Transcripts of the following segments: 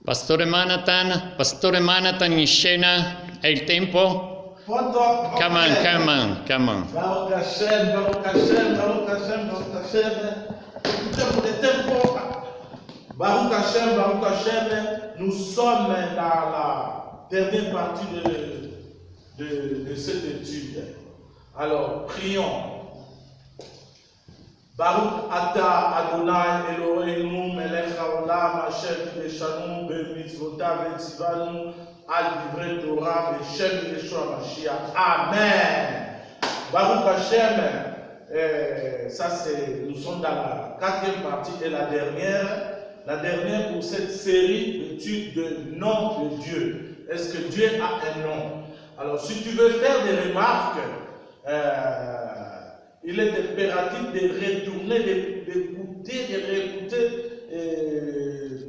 Pastore Manathan in scena, è il tempo? Pronto? Come on. Baruch Hashem. Écoutez, le tempo. Baruch Hashem, nous sommes dans la dernière partie de cette étude. Alors, prions. Baruch Ata Adonai Eloheinu Melech Haolam Asher Kideshanu B'mitzvotav V'tzivanu Al Divrei Torah B'Shem Yeshua Mashiach. Amen. Baruch Hashem, nous sommes dans la quatrième partie et la dernière pour cette série d'études de nom de Dieu. Est-ce que Dieu a un nom? Alors, si tu veux faire des remarques, il est impératif de retourner, d'écouter, de réécouter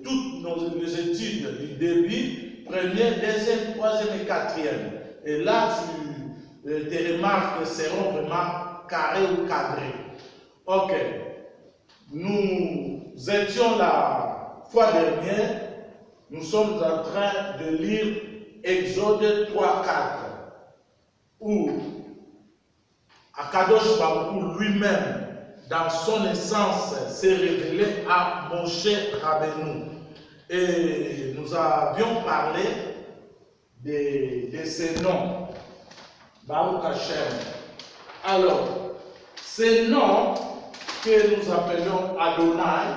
toutes nos études du début, première, deuxième, troisième et quatrième. Et là, tes remarques seront vraiment carrées ou cadrées. Ok. Nous étions la fois dernière, nous sommes en train de lire Exode 3, 4, où Akadosh Baruch lui-même, dans son essence, s'est révélé à Moshe Rabbeinu. Et nous avions parlé de ces noms. Baruch Hashem. Alors, ces noms que nous appelons Adonai,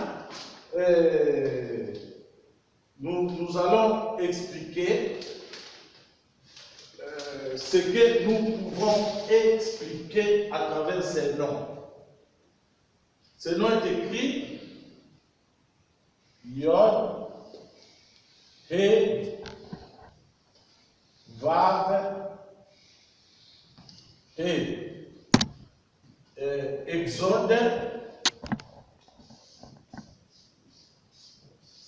nous allons expliquer ce que nous pouvons expliquer à travers ces noms. Ces noms est écrit Yod, He, Vav, He.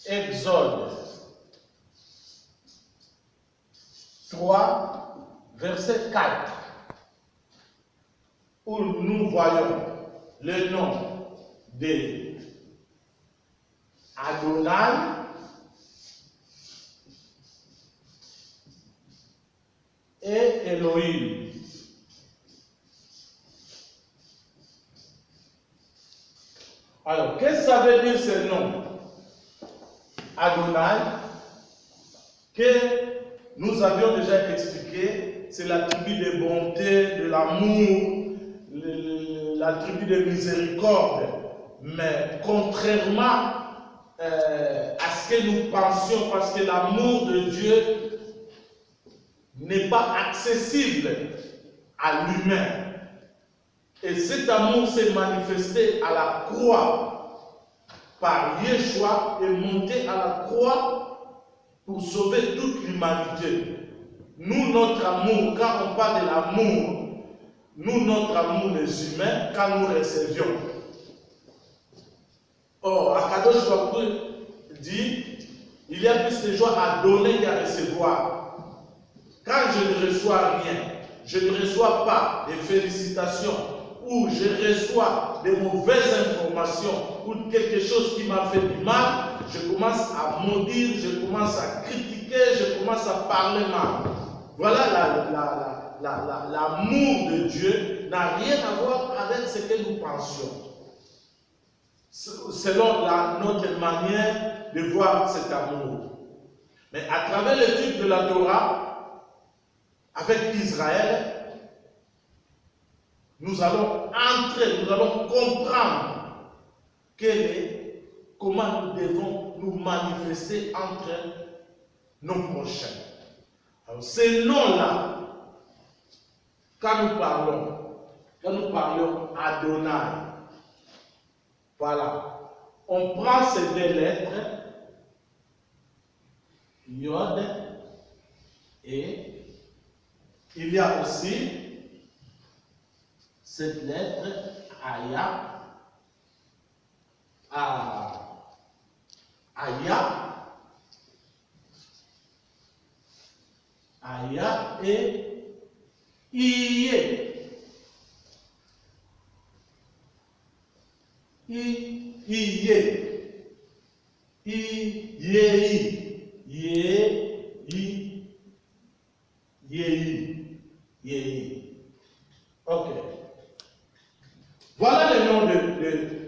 Exode 3, verset 4, où nous voyons le nom de Adonai et Elohim. Alors, qu'est-ce que ça veut dire ce nom? Adonai, que nous avions déjà expliqué, c'est la tribu de bonté, de l'amour, la tribu de miséricorde. Mais contrairement à ce que nous pensions, parce que l'amour de Dieu n'est pas accessible à l'humain. Et cet amour s'est manifesté à la croix par Yeshua et monté à la croix pour sauver toute l'humanité. Nous, notre amour, quand on parle de l'amour, notre amour les humains, quand nous recevions. Or, Akadosh Baruch dit, il y a plus de joie à donner qu'à recevoir. Quand je ne reçois rien, je ne reçois pas des félicitations, ou je reçois des mauvaises informations, ou quelque chose qui m'a fait du mal, je commence à maudire, je commence à critiquer, je commence à parler mal. Voilà l'amour de Dieu n'a rien à voir avec ce que nous pensions. Selon notre manière de voir cet amour. Mais à travers l'étude de la Torah, avec Israël, nous allons entrer, nous allons comprendre comment nous devons nous manifester entre nos prochains. Alors, ces noms-là, quand nous parlons Adonai, voilà, on prend ces deux lettres, Yod, et il y a aussi cette lettre, Aya, et Iye. Iye. Yéhi. Ok. Voilà les noms,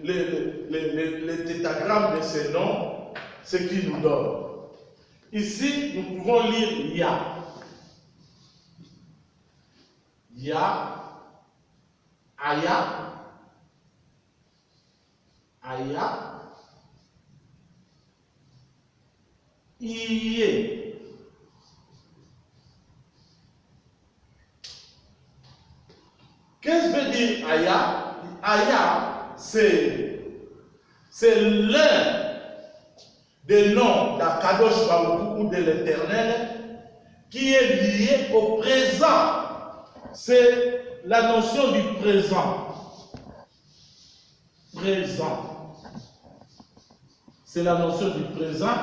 les tétragrammes de ces noms, ce qu'ils nous donnent. Ici, nous pouvons lire Ya. Ya, Aya, Iye. Qu'est-ce que veut dire Aya? Aya, c'est l'un des noms d'Akadosh Baruch ou de l'Éternel qui est lié au présent. C'est la notion du présent. Présent. C'est la notion du présent.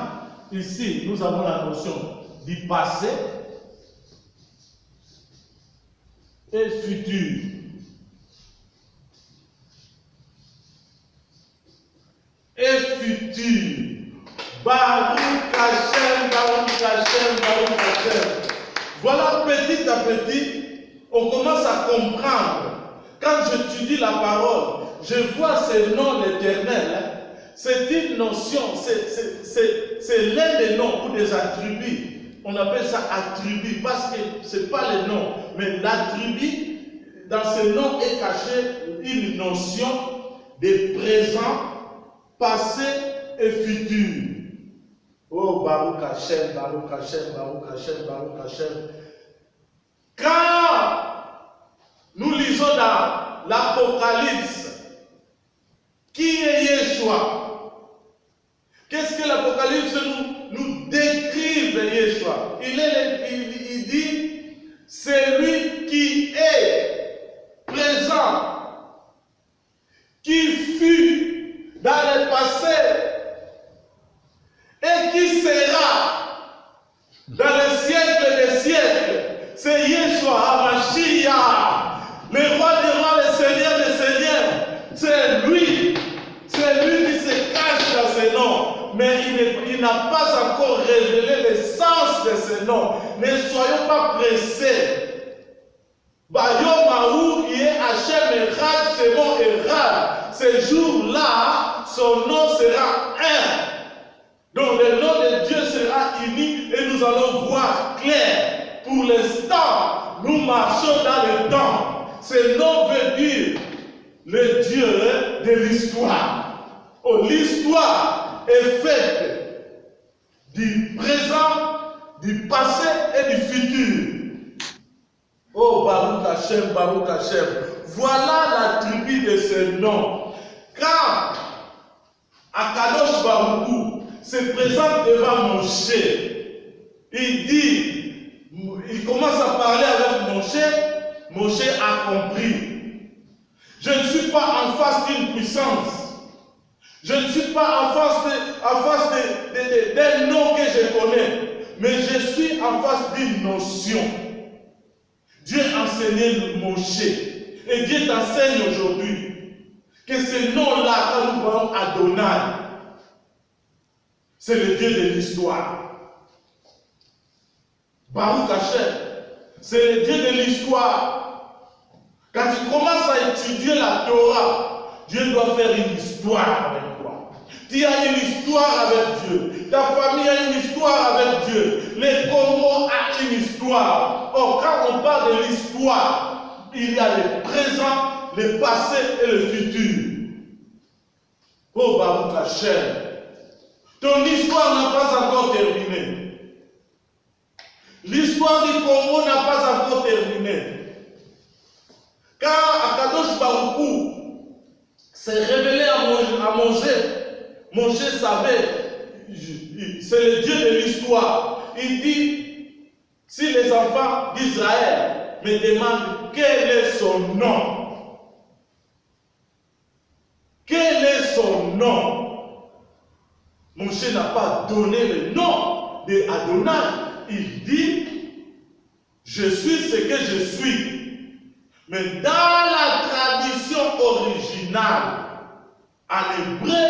Ici, nous avons la notion du passé et futur. Et futur. Baruch Hashem, Baruch Hashem, Baruch Hashem. Voilà, petit à petit, on commence à comprendre. Quand j'étudie la parole, je vois ces noms d'Éternel. C'est une notion, c'est l'un des noms ou des attributs. On appelle ça attribut parce que ce n'est pas le nom, mais l'attribut, dans ce nom est caché une notion de présent, passé et futur. Oh, Baruch Hashem, Baruch Hashem, Baruch Hashem, Baruch Hashem. Quand nous lisons dans l'Apocalypse, qui est Yeshua? Qu'est-ce que l'Apocalypse nous décrit de Yeshua? Il dit, c'est lui qui est présent, qui fut dans le passé et qui sera dans le siècle des siècles. C'est Yeshua HaMashiach, le roi des rois, le seigneur des seigneurs. C'est lui qui se cache dans ses noms, mais il n'a pas encore révélé le sens de ces noms. Ne soyons pas pressés. Bayomahu, il est Hachem Echad, c'est mon Echad. Ce jour-là, son nom sera un. Donc le nom de Dieu sera uni et nous allons voir clair. Pour l'instant, nous marchons dans le temps. Ce nom veut dire le Dieu de l'histoire. Oh, l'histoire est faite du présent, du passé et du futur. Oh, Baruch Hashem, Baruch Hashem. Voilà l'attribut de ce nom. Quand Akadosh Baruch se présente devant Moshe, il commence à parler avec Moshe. Moshe a compris. Je ne suis pas en face d'une puissance. Je ne suis pas en face d'un nom que je connais. Mais je suis en face d'une notion. Dieu enseignait Moshe. Et Dieu t'enseigne aujourd'hui que ce nom-là, quand nous voyons Adonai, c'est le Dieu de l'histoire. Baruch Hashem, c'est le Dieu de l'histoire. Quand tu commences à étudier la Torah, Dieu doit faire une histoire avec toi. Tu as une histoire avec Dieu. Ta famille a une histoire avec Dieu. Le Congo a une histoire. Or, quand on parle de l'histoire, il y a le présent, le passé et le futur. Oh Baruch Hashem, ton histoire n'a pas encore terminé. L'histoire du Congo n'a pas encore terminé. Quand Akadosh Baruch s'est révélé à Moshe, Moshe savait, c'est le Dieu de l'histoire. Il dit, si les enfants d'Israël me demandent quel est son nom, quel est son nom, Moshe n'a pas donné le nom d'Adonai. Il dit, je suis ce que je suis. Mais dans la tradition originale, en hébreu,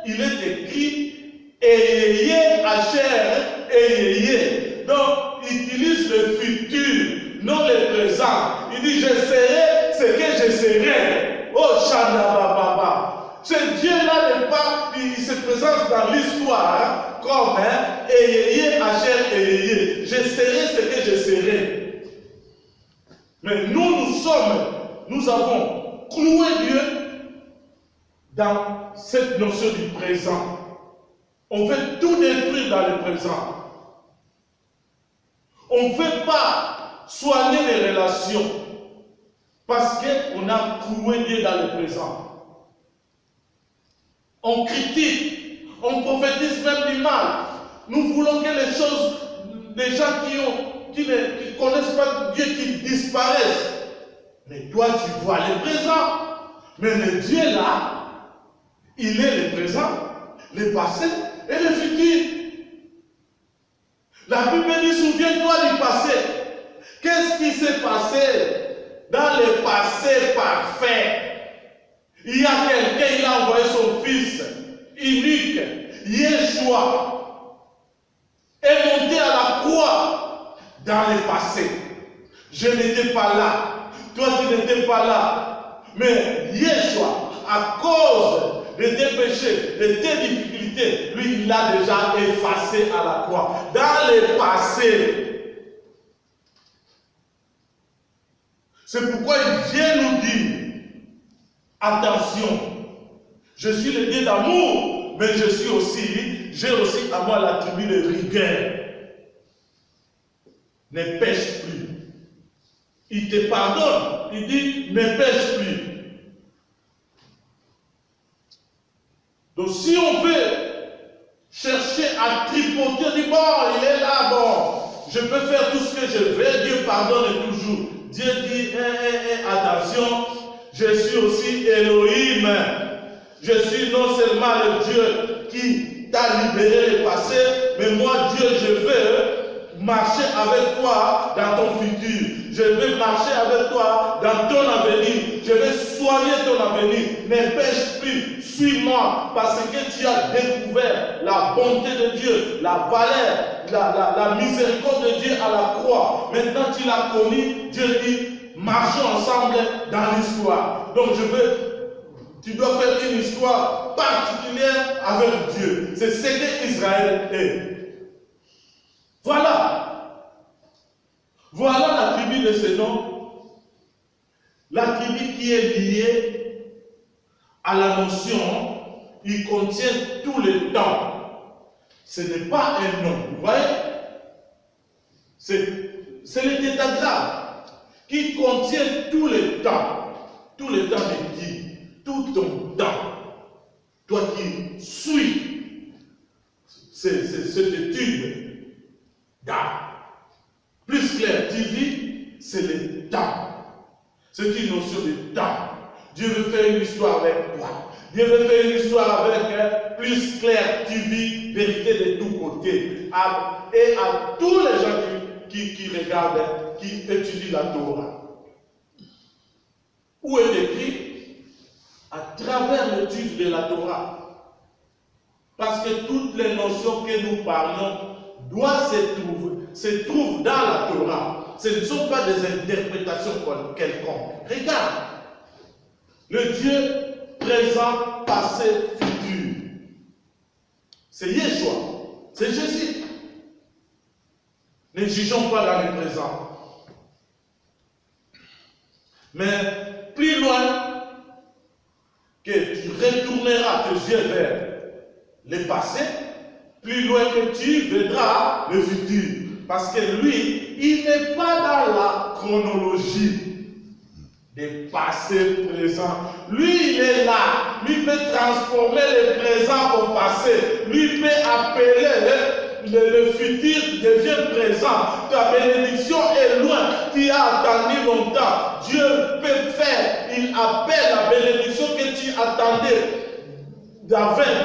il est écrit Eyeye Asher et. Donc, il utilise le futur, non le présent. Il dit, je serai ce que je serai. Oh, Baba. Ce Dieu-là n'est pas, il se présente dans l'histoire comme Eyeye, Hachel, Eyeye. Je serai ce que je serai. Mais nous avons cloué Dieu dans cette notion du présent. On veut tout détruire dans le présent. On ne veut pas soigner les relations parce qu'on a cloué Dieu dans le présent. On critique, on prophétise même du mal. Nous voulons que les choses, des gens qui ne connaissent pas Dieu, qui disparaissent. Mais toi, tu vois le présent. Mais le Dieu là, il est le présent, le passé et le futur. La Bible dit, souviens-toi du passé. Qu'est-ce qui s'est passé dans le passé parfait? Il y a quelqu'un, il a envoyé son fils unique, Yeshua, est monté à la croix dans le passé. Je n'étais pas là. Toi, tu n'étais pas là. Mais Yeshua, à cause de tes péchés, de tes difficultés, lui, il l'a déjà effacé à la croix. Dans le passé. C'est pourquoi il vient nous dire, attention, je suis le Dieu d'amour, mais j'ai aussi à moi l'attribut de rigueur. Ne pêche plus. Il te pardonne, il dit, ne pêche plus. Donc si on veut chercher à tripoter, on dit, bon, il est là, bon, je peux faire tout ce que je veux, Dieu pardonne toujours. Dieu dit, attention, je suis aussi Elohim. Je suis non seulement le Dieu qui t'a libéré le passé, mais moi, Dieu, je veux marcher avec toi dans ton futur. Je veux marcher avec toi dans ton avenir. Je veux soigner ton avenir. Ne pêche plus. Suis-moi parce que tu as découvert la bonté de Dieu, la valeur, la miséricorde de Dieu à la croix. Maintenant, tu l'as connu. Dieu dit, marchons ensemble dans l'histoire. Donc, tu dois faire une histoire particulière avec Dieu. C'est ce que Israël est. Voilà. Voilà la tribu de ce nom. La tribu qui est liée à la notion, il contient tout le temps. Ce n'est pas un nom. Vous voyez? C'est le tétragramme qui contient tout le temps. Tout le temps de qui? Tout ton temps. Toi qui suis cette étude d'âme. Plus clair, tu vis, c'est le temps. C'est une notion de temps. Dieu veut faire une histoire avec toi. Dieu veut faire une histoire avec plus clair, tu vis, vérité de tous côtés. Et à tous les gens qui regardent, qui étudient la Torah. Où est écrit? À travers l'étude de la Torah. Parce que toutes les notions que nous parlons doivent se trouvent dans la Torah. Ce ne sont pas des interprétations quelconques. Regarde. Le Dieu présent, passé, futur. C'est Yeshua. C'est Jésus. Ne jugeons pas dans le présent. Mais plus loin, que tu retourneras tes yeux vers le passé, plus loin que tu verras le futur. Parce que lui, il n'est pas dans la chronologie des passés, présents. Lui, il est là. Lui peut transformer le présent au passé. Lui peut appeler le futur devient présent. Ta bénédiction est loin. Tu as attendu longtemps. Dieu peut faire. Il appelle la bénédiction que tu attendais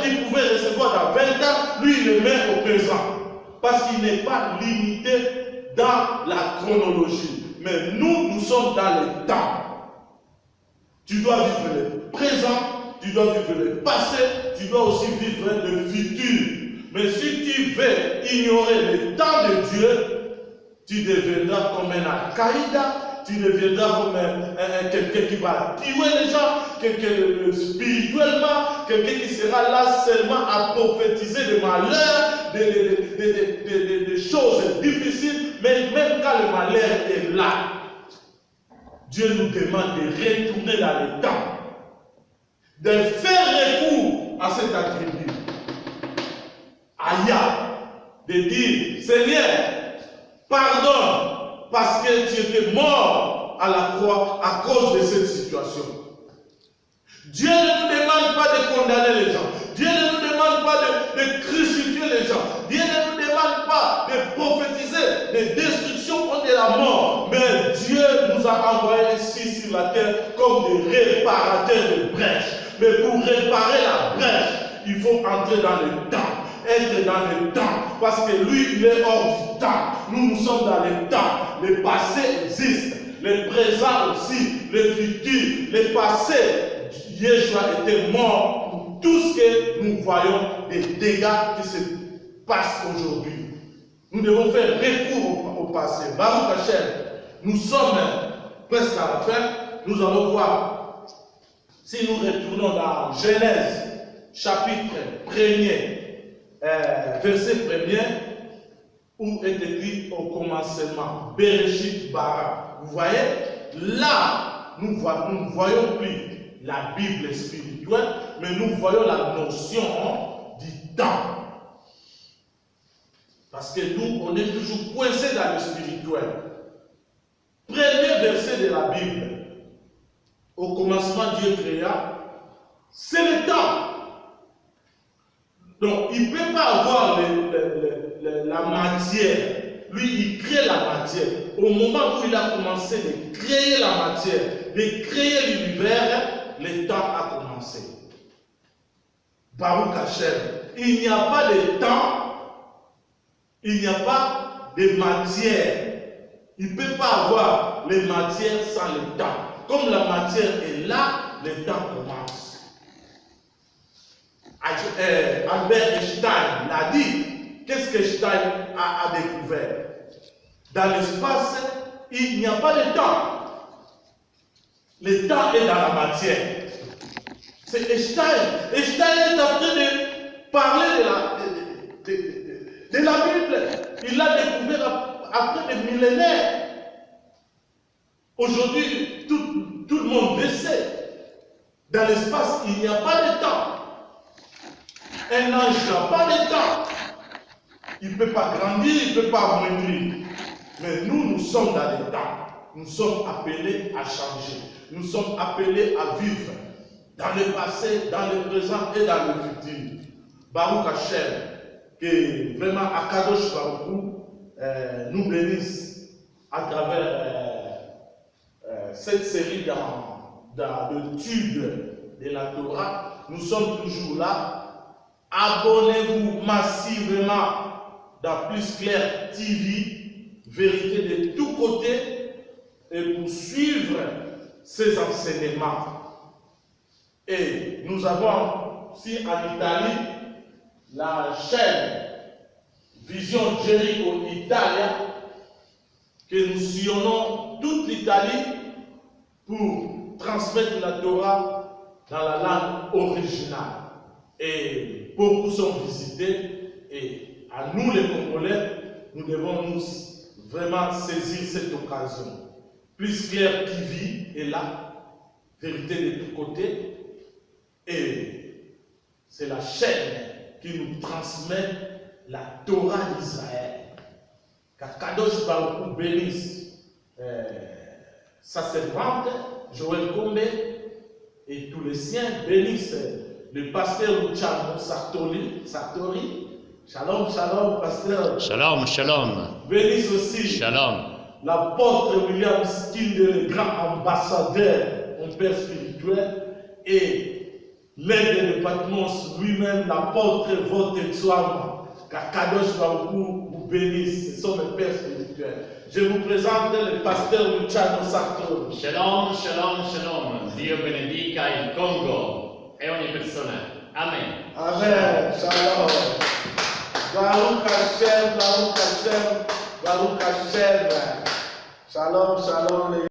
tu pouvais recevoir dans 20 ans. Lui, il le met au présent. Parce qu'il n'est pas limité dans la chronologie. Mais nous sommes dans le temps. Tu dois vivre le présent, tu dois vivre le passé, tu dois aussi vivre le futur. Mais si tu veux ignorer le temps de Dieu, tu deviendras comme un Al-Qaïda, tu deviendras comme quelqu'un qui va tuer les gens, spirituellement, quelqu'un qui sera là seulement à prophétiser des malheurs, des choses difficiles, mais même quand le malheur est là, Dieu nous demande de retourner dans le temps, de faire recours à cet attribut, de dire, Seigneur, pardonne, parce que tu étais mort à la croix à cause de cette situation. Dieu ne nous demande pas de condamner les gens. Dieu ne nous demande pas de crucifier les gens. Dieu ne nous demande pas de prophétiser des destructions ou de la mort. Mais Dieu nous a envoyés ici sur la terre comme des réparateurs de brèches. Mais pour réparer la brèche, il faut entrer dans le temps. Être dans le temps, parce que lui, il est hors du temps. Nous, nous sommes dans le temps. Le passé existe, le présent aussi, le futur, le passé. Yeshua était mort pour tout ce que nous voyons, des dégâts qui se passent aujourd'hui. Nous devons faire recours au passé. Baruch Hashem, nous sommes presque à la fin. Nous allons voir, si nous retournons dans Genèse, chapitre 1er, verset 1er, où est écrit au commencement, Bereshit bara. Vous voyez, là, nous ne voyons plus la Bible spirituelle, mais nous voyons la notion du temps. Parce que nous, on est toujours coincés dans le spirituel. Premier verset de la Bible, au commencement Dieu créa, c'est le temps. Donc, il ne peut pas avoir la matière. Lui, il crée la matière. Au moment où il a commencé de créer la matière, de créer l'univers, le temps a commencé. Baruch Hashem. Il n'y a pas de temps, il n'y a pas de matière. Il ne peut pas avoir les matières sans le temps. Comme la matière est là, le temps commence. Albert Einstein l'a dit. Qu'est-ce qu'Einstein a découvert? Dans l'espace, il n'y a pas de temps. Le temps est dans la matière. C'est Einstein. Einstein est en train de parler de la Bible. Il l'a découvert après des millénaires. Aujourd'hui, tout le monde le sait. Dans l'espace, il n'y a pas de temps. Un ange n'a pas de temps. Il ne peut pas grandir, il ne peut pas moindrir. Mais nous sommes dans le temps. Nous sommes appelés à changer. Nous sommes appelés à vivre dans le passé, dans le présent et dans le futur. Baruch Hashem, que vraiment Akadosh Baruch nous bénisse à travers cette série d'études de la Torah. Nous sommes toujours là. Abonnez-vous massivement dans Plus Clair TV, vérité de tous côtés, et pour suivre ces enseignements. Et nous avons aussi en Italie la chaîne Vision Jericho Italia, que nous sillonnons toute l'Italie pour transmettre la Torah dans la langue originale. Et beaucoup sont visités, et à nous les Congolais, nous devons nous vraiment saisir cette occasion. Plus Clair TV est là, vérité de tous côtés, et c'est la chaîne qui nous transmet la Torah d'Israël. Qu'Akadosh Baruch bénisse sa servante, Joël Kombe, et tous les siens, bénissent le pasteur Luciano Sartori. Shalom, shalom, pasteur. Shalom, shalom. Bénisse aussi Shalom. l'apôtre William Skinde, le grand ambassadeur, mon père spirituel, et l'aide de Patmos lui-même, l'apôtre Votetsouama. Qu'Akadosh Baruch vous bénisse. Ce sont mes pères spirituels. Je vous présente le pasteur Luciano Sartori. Shalom, shalom, shalom. Dio benedica il Congo e ogni persona. Amen. Amen. Shalom. Baruch Hashem, Baruch Hashem, Baruch Hashem. Shalom, shalom les